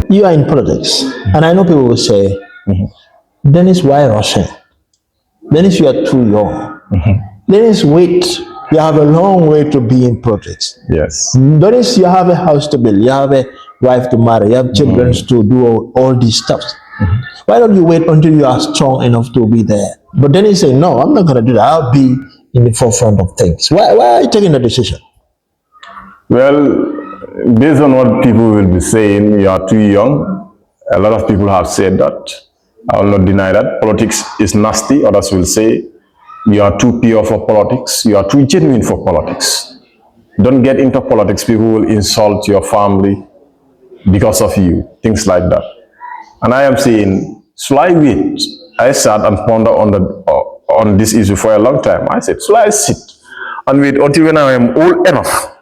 You are in politics, and I know people will say, Dennis, why rushing? Dennis, you are too young. Dennis, wait. You have a long way to be in politics. Yes. Dennis, you have a house to build. You have a wife to marry. You have children to do all these stuff. Why don't you wait until you are strong enough to be there? But Dennis say, no, I'm not going to do that. I'll be in the forefront of things. Why are you taking the decision? Well, based on what people will be saying, you are too young. A lot of people have said that. I will not deny that. Politics is nasty. Others will say, you are too pure for politics. You are too genuine for politics. Don't get into politics. People will insult your family because of you. Things like that. And I am saying, shall I wait? I sat and pondered on this issue for a long time. I said, shall I sit and wait until when I am old enough,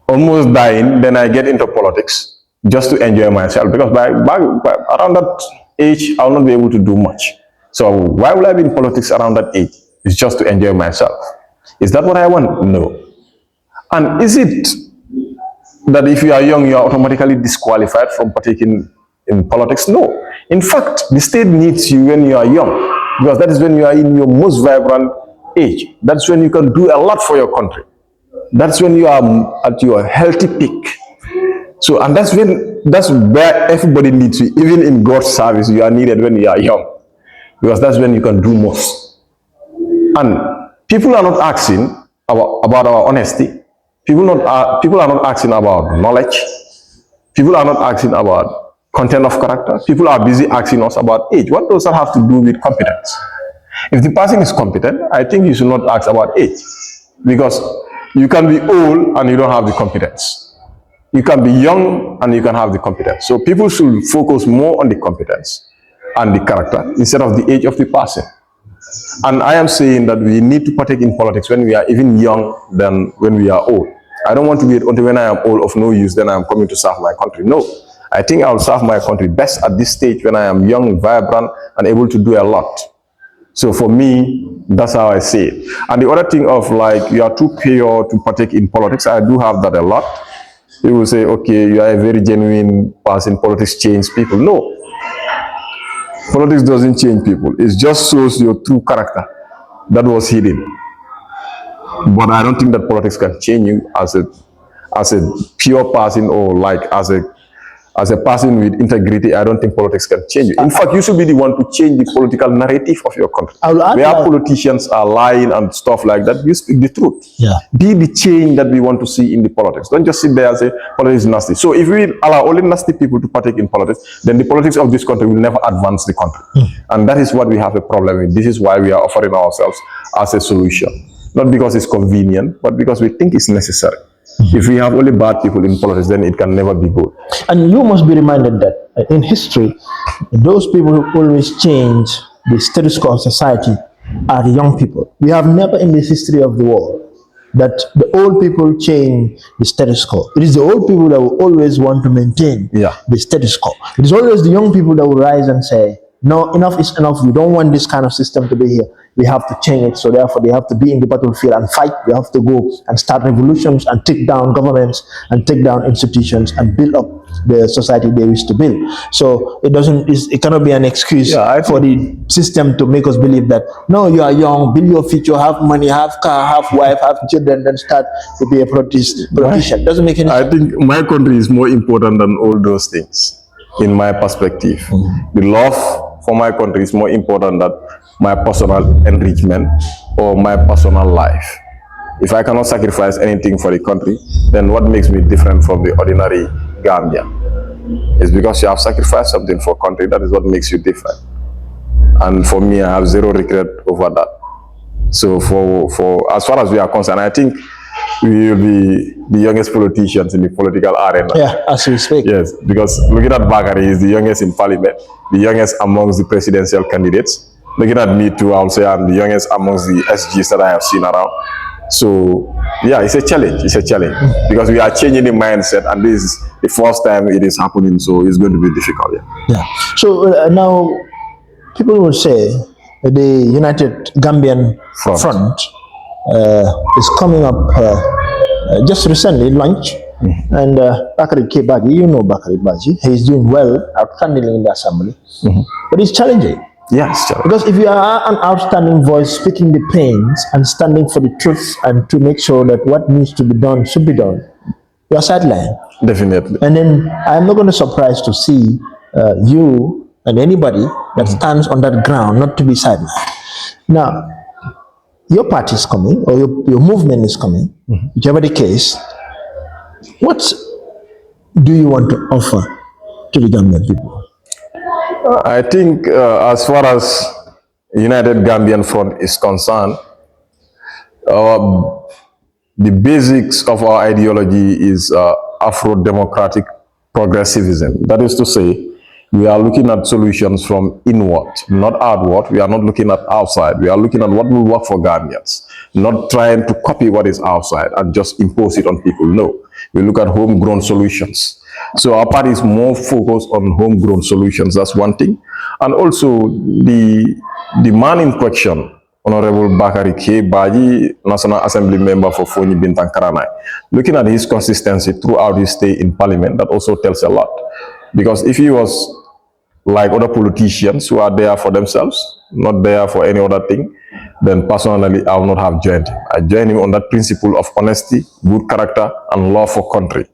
almost dying, then I get into politics just to enjoy myself? Because by around that age, I'll not be able to do much. So why will I be in politics around that age? It's just to enjoy myself. Is that what I want? No. And is it that if you are young, you are automatically disqualified from partaking in politics? No. In fact, the state needs you when you are young, because that is when you are in your most vibrant age. That's when you can do a lot for your country. That's when you are at your healthy peak. So, and that's where everybody needs you. Even in God's service, you are needed when you are young, because that's when you can do most. And people are not asking about our honesty. People are not asking about knowledge. People are not asking about content of character. People are busy asking us about age. What does that have to do with competence? If the person is competent, I think you should not ask about age, because you can be old and you don't have the competence. You can be young and you can have the competence. So people should focus more on the competence and the character instead of the age of the person. And I am saying that we need to partake in politics when we are even young than when we are old. I don't want to wait until when I am old of no use, then I am coming to serve my country. No. I think I'll serve my country best at this stage when I am young, vibrant, and able to do a lot. So for me, that's how I see it. And the other thing of like, you are too pure to partake in politics, I do have that a lot. People will say, okay, you are a very genuine person, politics change people. No. Politics doesn't change people. It just shows your true character that was hidden. But I don't think that politics can change you as a pure person, or like as a person with integrity. I don't think politics can change you. In fact, you should be the one to change the political narrative of your country. Where politicians are lying and stuff like that, you speak the truth. Yeah. Be the change that we want to see in the politics. Don't just sit there and say politics is nasty. So if we allow only nasty people to partake in politics, then the politics of this country will never advance the country. And that is what we have a problem with. This is why we are offering ourselves as a solution. Not because it's convenient, but because we think it's necessary. If we have only bad people in politics, then it can never be good. And you must be reminded that in history, those people who always change the status quo of society are the young people. We have never in the history of the world that the old people change the status quo. It is the old people that will always want to maintain the status quo. It is always the young people that will rise and say, no, enough is enough. We don't want this kind of system to be here. We have to change it. So therefore, they have to be in the battlefield and fight. They have to go and start revolutions and take down governments and take down institutions and build up the society they wish to build. So it cannot be an excuse for the system to make us believe that, no, you are young, build your future, have money, have car, have wife, have children, then start to be a politician. Doesn't make any sense. I think my country is more important than all those things, in my perspective. The love for my country is more important than my personal enrichment or my personal life. If I cannot sacrifice anything for the country, then what makes me different from the ordinary Gambian? It's because you have sacrificed something for country. That is what makes you different. And for me, I have zero regret over that. So for as far as we are concerned, I think we will be the youngest politicians in the political arena. Yeah, as we speak. Yes, because looking at Bakari, he is the youngest in parliament, the youngest amongst the presidential candidates. Looking at me too, I would say I'm the youngest amongst the SGs that I have seen around. So yeah, it's a challenge. It's a challenge because we are changing the mindset, and this is the first time it is happening. So it's going to be difficult. Yeah. So now people will say the United Gambian Front is coming up just recently launched And Bakari K. Baji, you know Bakari Baji, he's doing well, outstanding in the assembly. But it's challenging. Yes, sir. Because if you are an outstanding voice speaking the pains and standing for the truth and to make sure that what needs to be done should be done, you are sidelined. Definitely. And then I'm not going to surprise to see you and anybody that stands on that ground not to be sidelined. Now, your party is coming or your movement is coming, whichever the case. What do you want to offer to the Gambian people? I think as far as United Gambian Front is concerned, the basics of our ideology is Afro-democratic progressivism. That is to say, we are looking at solutions from inward, not outward. We are not looking at outside. We are looking at what will work for Gambians, not trying to copy what is outside and just impose it on people. No, we look at homegrown solutions. So our party is more focused on homegrown solutions. That's one thing. And also the man in question, Honorable Bakari K. Baji, National Assembly member for Foni Bintang Karanai. Looking at his consistency throughout his stay in Parliament, that also tells a lot. Because if he was like other politicians who are there for themselves, not there for any other thing, then personally I will not have joined him. I joined him on that principle of honesty, good character, and love for country.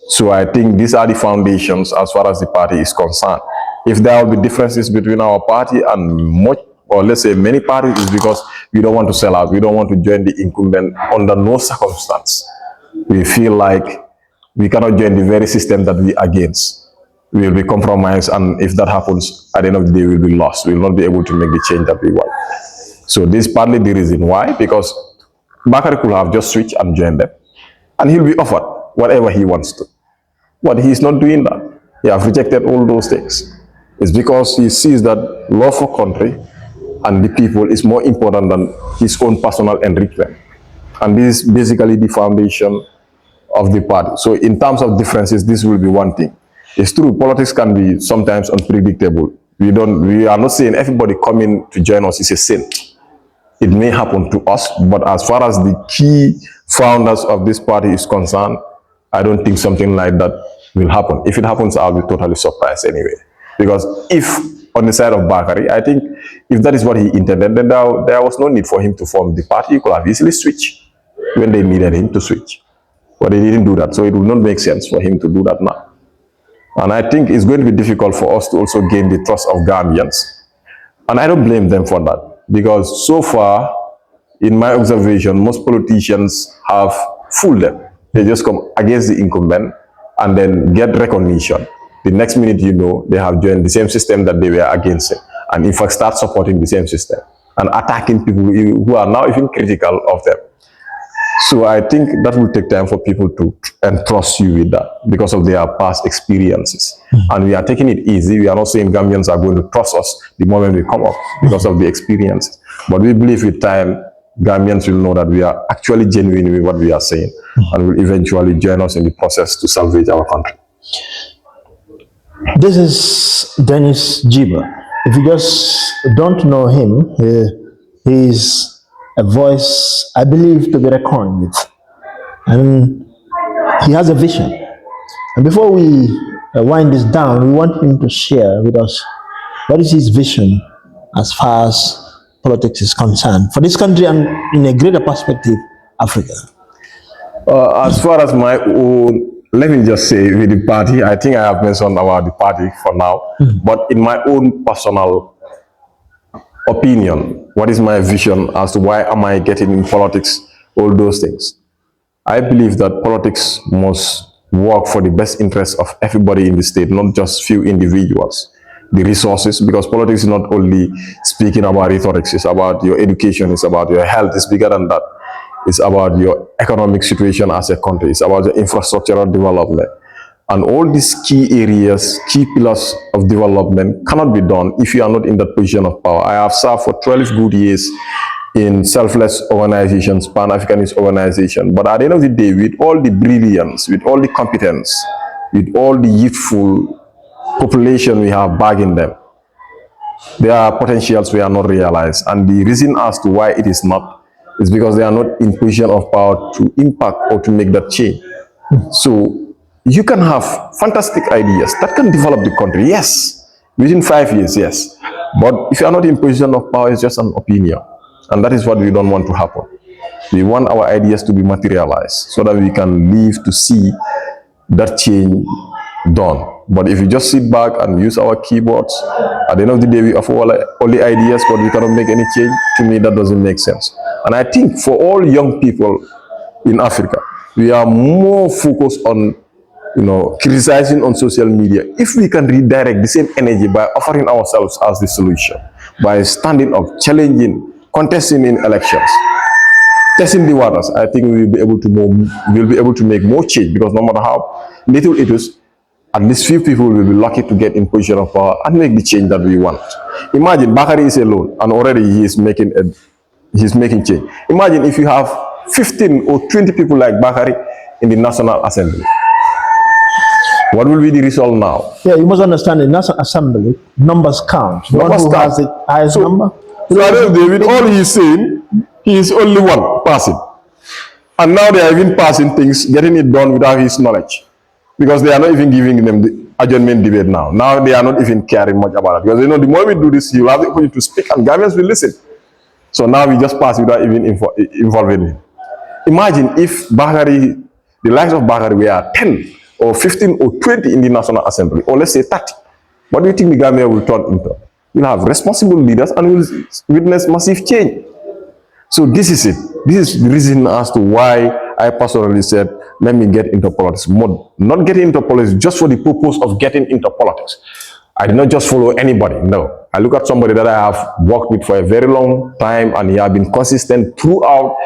So I think these are the foundations as far as the party is concerned. If there will be differences between our party and much, or let's say many parties, is because we don't want to sell out. We don't want to join the incumbent under no circumstance. We feel like we cannot join the very system that we are against. We will be compromised, and if that happens, at the end of the day, we will be lost. We will not be able to make the change that we want. So this is partly the reason why, because Bakari could have just switched and joined them, and he'll be offered whatever he wants to. But he's not doing that. He has rejected all those things. It's because he sees that love for country and the people is more important than his own personal enrichment. And this is basically the foundation of the party. So in terms of differences, this will be one thing. It's true, politics can be sometimes unpredictable. We are not saying everybody coming to join us is a sin. It may happen to us, but as far as the key founders of this party is concerned, I don't think something like that will happen. If it happens, I'll be totally surprised anyway. Because if on the side of Bakari, I think if that is what he intended, then there was no need for him to form the party. He could have easily switched when they needed him to switch. But he didn't do that, so it would not make sense for him to do that now. And I think it's going to be difficult for us to also gain the trust of Gambians. And I don't blame them for that, because so far, in my observation, most politicians have fooled them. They just come against the incumbent and then get recognition. The next minute you know, they have joined the same system that they were against it, and in fact start supporting the same system and attacking people who are now even critical of them. So I think that will take time for people to entrust you with that because of their past experiences. And we are taking it easy. We are not saying Gambians are going to trust us the moment we come up because of the experiences. But we believe with time, Gambians will know that we are actually genuine with what we are saying and will eventually join us in the process to salvage our country. This is Dennis Gibba. If you just don't know him, he's a voice I believe to be reckoned with. And he has a vision. And before we wind this down, we want him to share with us what is his vision as far as politics is concerned for this country and in a greater perspective, Africa. As far as my own, let me just say with the party, I think I have mentioned about the party for now, but in my own personal opinion, what is my vision as to why am I getting in politics, all those things. I believe that politics must work for the best interest of everybody in the state, not just few individuals. The resources, because politics is not only speaking about rhetoric, it's about your education, it's about your health, it's bigger than that. It's about your economic situation as a country, it's about your infrastructural development. And all these key areas, key pillars of development cannot be done if you are not in that position of power. I have served for 12 good years in selfless organizations, Pan-Africanist organization. But at the end of the day, with all the brilliance, with all the competence, with all the youthful population we have bagging them, there are potentials we are not realized. And the reason as to why it is not is because they are not in position of power to impact or to make that change. So you can have fantastic ideas that can develop the country, yes, within 5 years, yes. But if you are not in position of power, it's just an opinion. And that is what we don't want to happen. We want our ideas to be materialized so that we can live to see that change done. But if you just sit back and use our keyboards, at the end of the day, we offer only ideas, but we cannot make any change. To me, that doesn't make sense. And I think for all young people in Africa, we are more focused on, criticizing on social media. If we can redirect the same energy by offering ourselves as the solution, by standing up, challenging, contesting in elections, testing the waters, I think we'll be able to make more change, because no matter how little it is, at least few people will be lucky to get in position of power and make the change that we want. Imagine Bakari is alone and already he's making change. Imagine if you have 15 or 20 people like Bakari in the National Assembly. What will be the result now? Yeah, you must understand the National Assembly, numbers count. The one who has the highest number. So I don't know, David, all he's saying, he is only one person. And now they are even passing things, getting it done without his knowledge. Because they are not even giving them the adjournment debate now. Now they are not even caring much about it. Because the more we do this, you will have the opportunity to speak and governments will listen. So now we just pass without even involving him. Imagine if Bakari, the likes of Bakari, we are 10 or 15 or 20 in the National Assembly, or let's say 30. What do you think the Gambia will turn into? We'll have responsible leaders and we'll witness massive change. So this is it. This is the reason as to why I personally said, let me get into politics. Not getting into politics just for the purpose of getting into politics. I did not just follow anybody, no. I look at somebody that I have worked with for a very long time, and he has been consistent throughout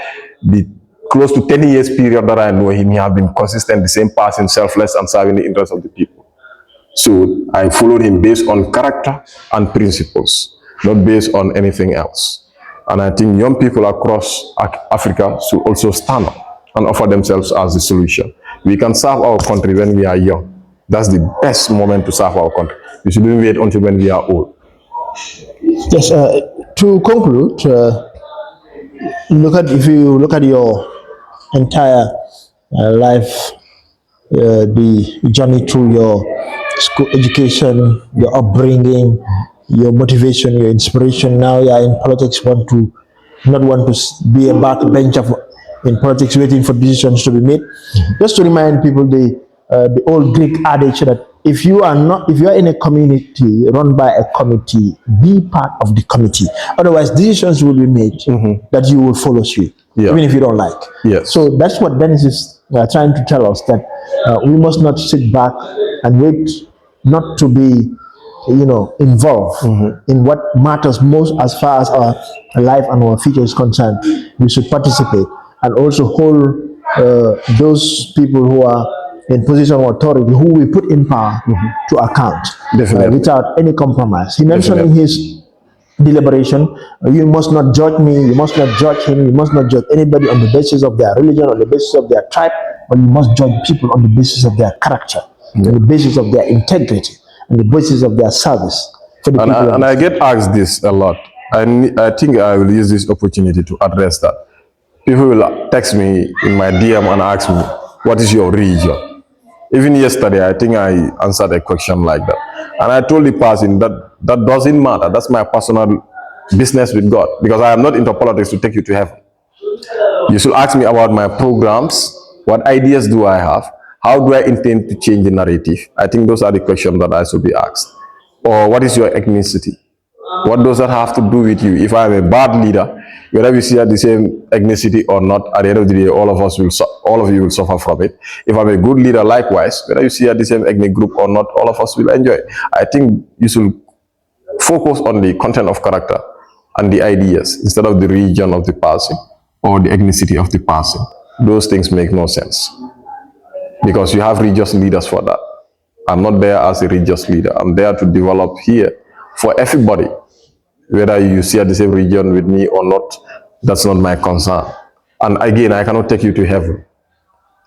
the close to 10 years period that I know him. He has been consistent, the same person, selfless, and serving the interests of the people. So I followed him based on character and principles, not based on anything else. And I think young people across Africa should also stand up and offer themselves as the solution. We can serve our country when we are young. That's the best moment to serve our country. We shouldn't wait until when we are old. Yes, to conclude, if you look at your entire life, the journey through your school education, your upbringing, your motivation, your inspiration. Now you are in politics, not want to be a backbencher in politics, waiting for decisions to be made. Just to remind people the old Greek adage that if you are in a community run by a committee, be part of the committee. Otherwise, decisions will be made that you will follow suit, even if you don't like. Yes. So that's what Dennis is trying to tell us, that we must not sit back and wait not to be involved in what matters most as far as our life and our future is concerned. We should participate and also hold those people who are in position of authority, who we put in power, to account without any compromise. He mentioned in his deliberation, you must not judge me, you must not judge him, you must not judge anybody on the basis of their religion, on the basis of their tribe, but you must judge people on the basis of their character, on the basis of their integrity, on the basis of their service for the people. And I get asked this a lot. I think I will use this opportunity to address that. People will text me in my DM and ask me, what is your religion? Even yesterday, I think I answered a question like that. And I told the person that doesn't matter. That's my personal business with God, because I am not into politics to take you to heaven. You should ask me about my programs. What ideas do I have? How do I intend to change the narrative? I think those are the questions that I should be asked. Or what is your ethnicity? What does that have to do with you? If I am a bad leader, whether we see the same ethnicity or not, at the end of the day, all of you will suffer from it. If I'm a good leader, likewise, whether you see the same ethnic group or not, all of us will enjoy it. I think you should focus on the content of character and the ideas instead of the religion of the person or the ethnicity of the person. Those things make no sense, because you have religious leaders for that. I'm not there as a religious leader. I'm there to develop here for everybody. Whether you share the same religion with me or not, that's not my concern. And again, I cannot take you to heaven.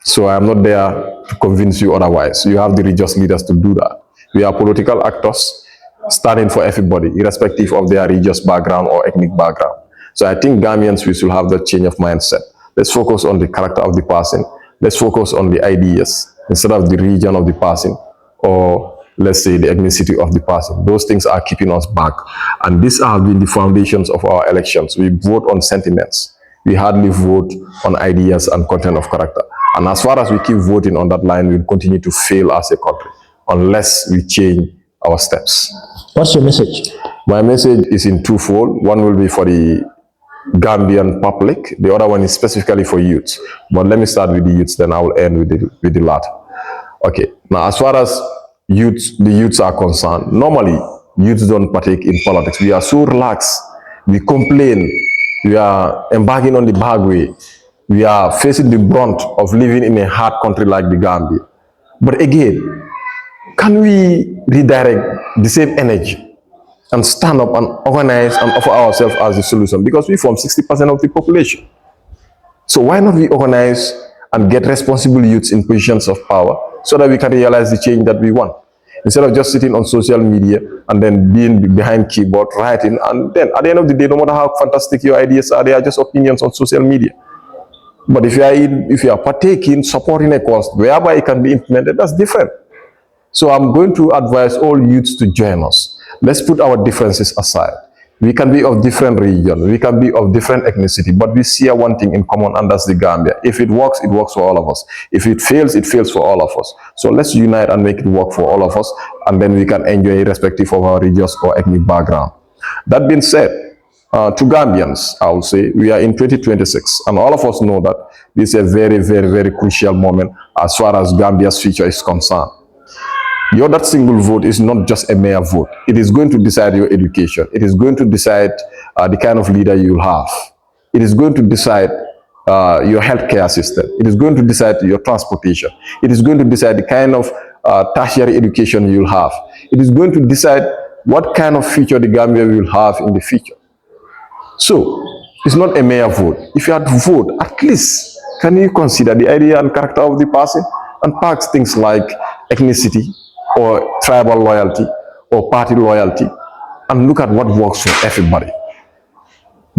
So I'm not there to convince you otherwise. You have the religious leaders to do that. We are political actors standing for everybody, irrespective of their religious background or ethnic background. So I think Gambians, we should have that change of mindset. Let's focus on the character of the person Let's focus on the ideas instead of the region of the person, or let's say the ethnicity of the person. Those things are keeping us back. And these have been the foundations of our elections. We vote on sentiments. We hardly vote on ideas and content of character. And as far as we keep voting on that line, we'll continue to fail as a country unless we change our steps. What's your message? My message is in twofold. One will be for the Gambian public. The other one is specifically for youth. But let me start with the youths, then I will end with the latter. Okay. Now, as far as the youths are concerned, normally youths don't partake in politics. We are so relaxed. We complain. We are embarking on the bad way. We are facing the brunt of living in a hard country like the Gambia. But again, can we redirect the same energy and stand up and organize and offer ourselves as the solution? Because we form 60% of the population. So why not we organize and get responsible youths in positions of power so that we can realize the change that we want? Instead of just sitting on social media and then being behind keyboard, writing, and then at the end of the day, no matter how fantastic your ideas are, they are just opinions on social media. But if you are partaking, supporting a cause whereby it can be implemented, that's different. So I'm going to advise all youths to join us. Let's put our differences aside. We can be of different region, we can be of different ethnicity, but we share one thing in common, and that's the Gambia. If it works for all of us. If it fails for all of us. So let's unite and make it work for all of us, and then we can enjoy irrespective of our religious or ethnic background. That being said, to Gambians, I will say, we are in 2026, and all of us know that this is a very, very, very crucial moment as far as Gambia's future is concerned. That single vote is not just a mere vote. It is going to decide your education. It is going to decide the kind of leader you'll have. It is going to decide your healthcare system. It is going to decide your transportation. It is going to decide the kind of tertiary education you'll have. It is going to decide what kind of future the Gambia will have in the future. So, it's not a mere vote. If you have to vote, at least can you consider the idea and character of the person and park things like ethnicity, or tribal loyalty, or party loyalty, and look at what works for everybody.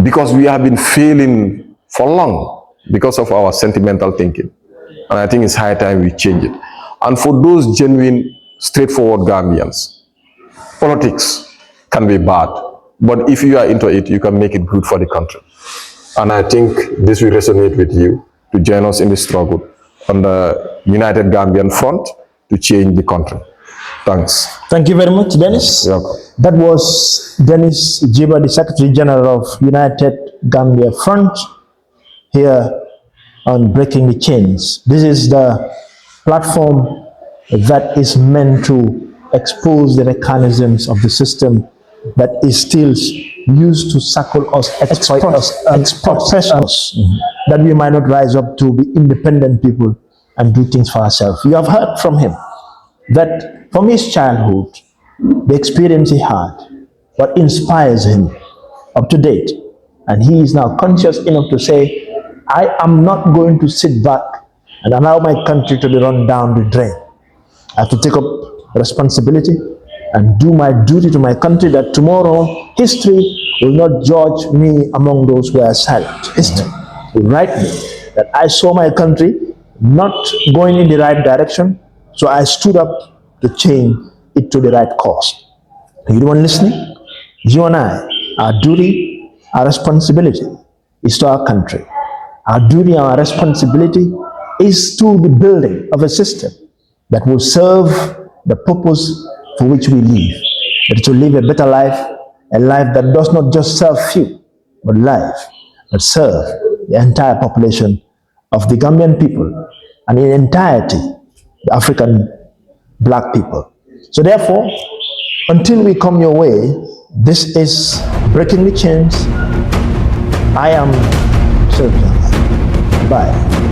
Because we have been failing for long because of our sentimental thinking. And I think it's high time we change it. And for those genuine, straightforward Gambians, politics can be bad, but if you are into it, you can make it good for the country. And I think this will resonate with you to join us in the struggle on the United Gambian Front to change the country. Thanks. Thank you very much, Dennis. You're welcome. That was Dennis Gibba, the Secretary General of United Gambia Front, here on Breaking the Chains. This is the platform that is meant to expose the mechanisms of the system that is still used to shackle us, exploit us, and oppress us, that we might not rise up to be independent people and do things for ourselves. You have heard from him that from his childhood, the experience he had, what inspires him up to date, and he is now conscious enough to say, I am not going to sit back and allow my country to be run down the drain. I have to take up responsibility and do my duty to my country, that tomorrow history will not judge me among those who are silent. History will write me that I saw my country not going in the right direction, so I stood up to change it to the right course. You the one listening? You and I, our duty, our responsibility is to our country. Our duty, our responsibility is to the building of a system that will serve the purpose for which we live. But to live a better life, a life that does not just serve few, but life that serve the entire population of the Gambian people and in entirety the African black people. So therefore, until we come your way, this is Breaking the Chains. I am Sylvia. Bye.